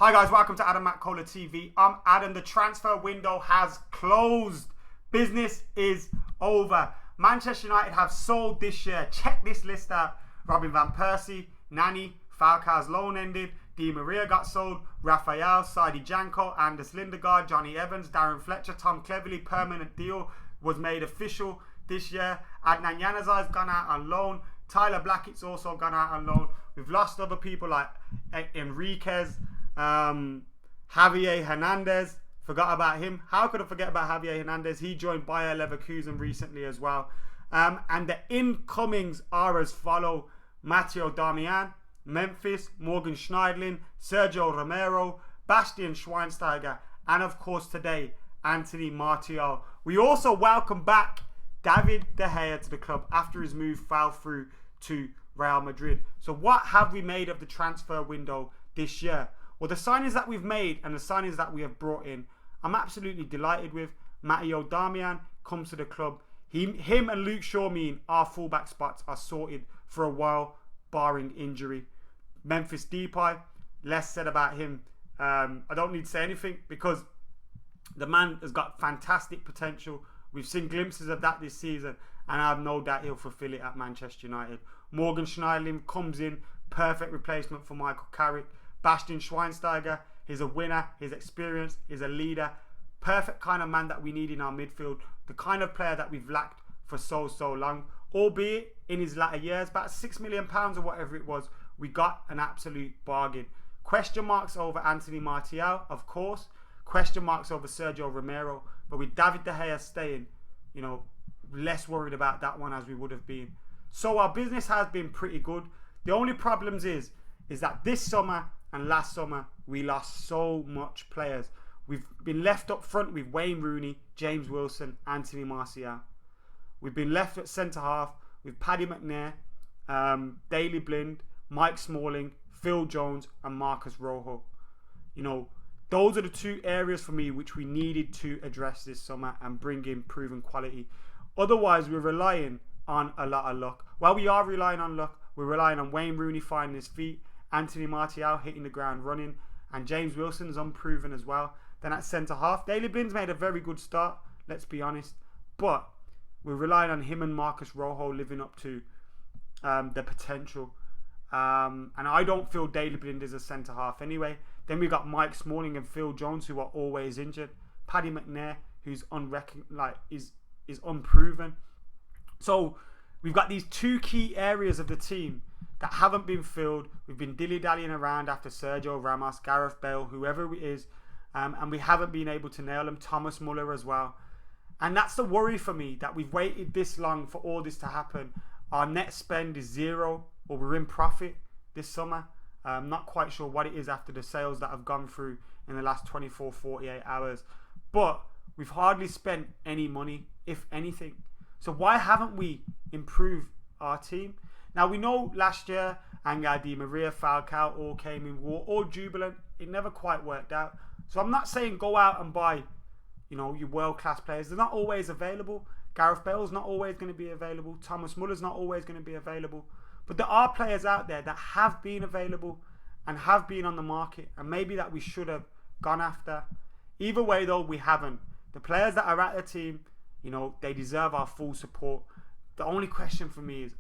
Hi guys, welcome to Adam McKola TV. I'm Adam. The transfer window has closed. Business is over. Manchester United have sold this year. Check this list out. Robin van Persie, Nani, Falcao's loan ended. Di Maria got sold. Rafael, Saidi Janko, Anders Lindegaard, Johnny Evans, Darren Fletcher, Tom Cleverley. Permanent deal was made official this year. Adnan Januzaj's gone out on loan. Tyler Blackett's also gone out on loan. We've lost other people like Enriquez, Javier Hernandez. Forgot about him. How could I forget about Javier Hernandez? He joined Bayer Leverkusen recently as well. And the incomings are as follow: Matteo Darmian, Memphis, Morgan Schneiderlin, Sergio Romero, Bastian Schweinsteiger, and of course today, Anthony Martial. We also welcome back David De Gea to the club after his move fell through to Real Madrid. So what have we made of the transfer window this year? Well, the signings that we've made and the signings that we have brought in, I'm absolutely delighted with. Matteo Darmian comes to the club. Him and Luke Shaw mean our fullback spots are sorted for a while, barring injury. Memphis Depay, less said about him. I don't need to say anything because the man has got fantastic potential. We've seen glimpses of that this season, and I have no doubt he'll fulfill it at Manchester United. Morgan Schneiderlin comes in, perfect replacement for Michael Carrick. Bastian Schweinsteiger, he's a winner, he's experienced, he's a leader. Perfect kind of man that we need in our midfield. The kind of player that we've lacked for so long. Albeit in his latter years, about £6 million or whatever it was, we got an absolute bargain. Question marks over Anthony Martial, of course. Question marks over Sergio Romero. But with David De Gea staying, less worried about that one as we would have been. So our business has been pretty good. The only problems is that this summer and last summer we lost so much players. We've been left up front with Wayne Rooney, James Wilson, Anthony Martial. We've been left at centre half with Paddy McNair, Daley Blind, Mike Smalling, Phil Jones, and Marcus Rojo. Those are the two areas for me which we needed to address this summer and bring in proven quality. Otherwise, we're relying on a lot of luck. While we are relying on luck, we're relying on Wayne Rooney finding his feet, Anthony Martial hitting the ground running, and James Wilson's unproven as well. Then at centre half, Daley Blind's made a very good start, let's be honest. But we're relying on him and Marcus Rojo living up to the potential. And I don't feel Daley Blind is a centre half anyway. Then we've got Mike Smalling and Phil Jones, who are always injured. Paddy McNair, who's is unproven. So we've got these two key areas of the team that haven't been filled. We've been dilly-dallying around after Sergio Ramos, Gareth Bale, whoever it is. And we haven't been able to nail them. Thomas Muller as well. And that's the worry for me, that we've waited this long for all this to happen. Our net spend is zero, or we're in profit this summer. I'm not quite sure what it is after the sales that have gone through in the last 24, 48 hours. But we've hardly spent any money, if anything. So why haven't we improved our team? Now, we know last year, Angel Di Maria, Falcao all came in. We were all jubilant. It never quite worked out. So I'm not saying go out and buy, your world-class players. They're not always available. Gareth Bale's not always going to be available. Thomas Muller's not always going to be available. But there are players out there that have been available and have been on the market, and maybe that we should have gone after. Either way, though, we haven't. The players that are at the team, they deserve our full support. The only question for me is,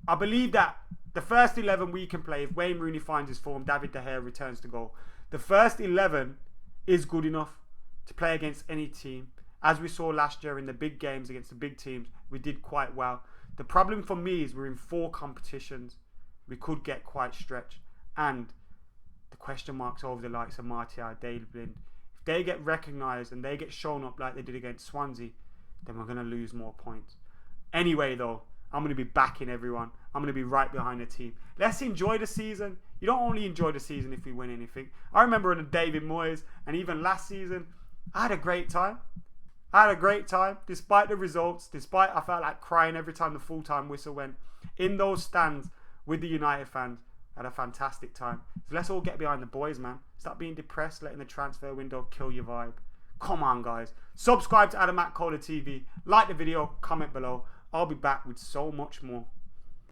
I believe that the first 11 we can play, if Wayne Rooney finds his form, David De Gea returns to goal, the first 11 is good enough to play against any team. As we saw last year in the big games against the big teams, we did quite well. The problem for me is we're in 4 competitions. We could get quite stretched. And the question marks over the likes of Martial, Daley Blind. If they get recognised and they get shown up like they did against Swansea, then we're going to lose more points. Anyway, though, I'm going to be backing everyone. I'm going to be right behind the team. Let's enjoy the season. You don't only enjoy the season if we win anything. I remember under David Moyes and even last season, I had a great time. Despite the results, despite I felt like crying every time the full-time whistle went. In those stands with the United fans, I had a fantastic time. So let's all get behind the boys, man. Stop being depressed, letting the transfer window kill your vibe. Come on, guys. Subscribe to Adam McKola TV. Like the video, comment below. I'll be back with so much more.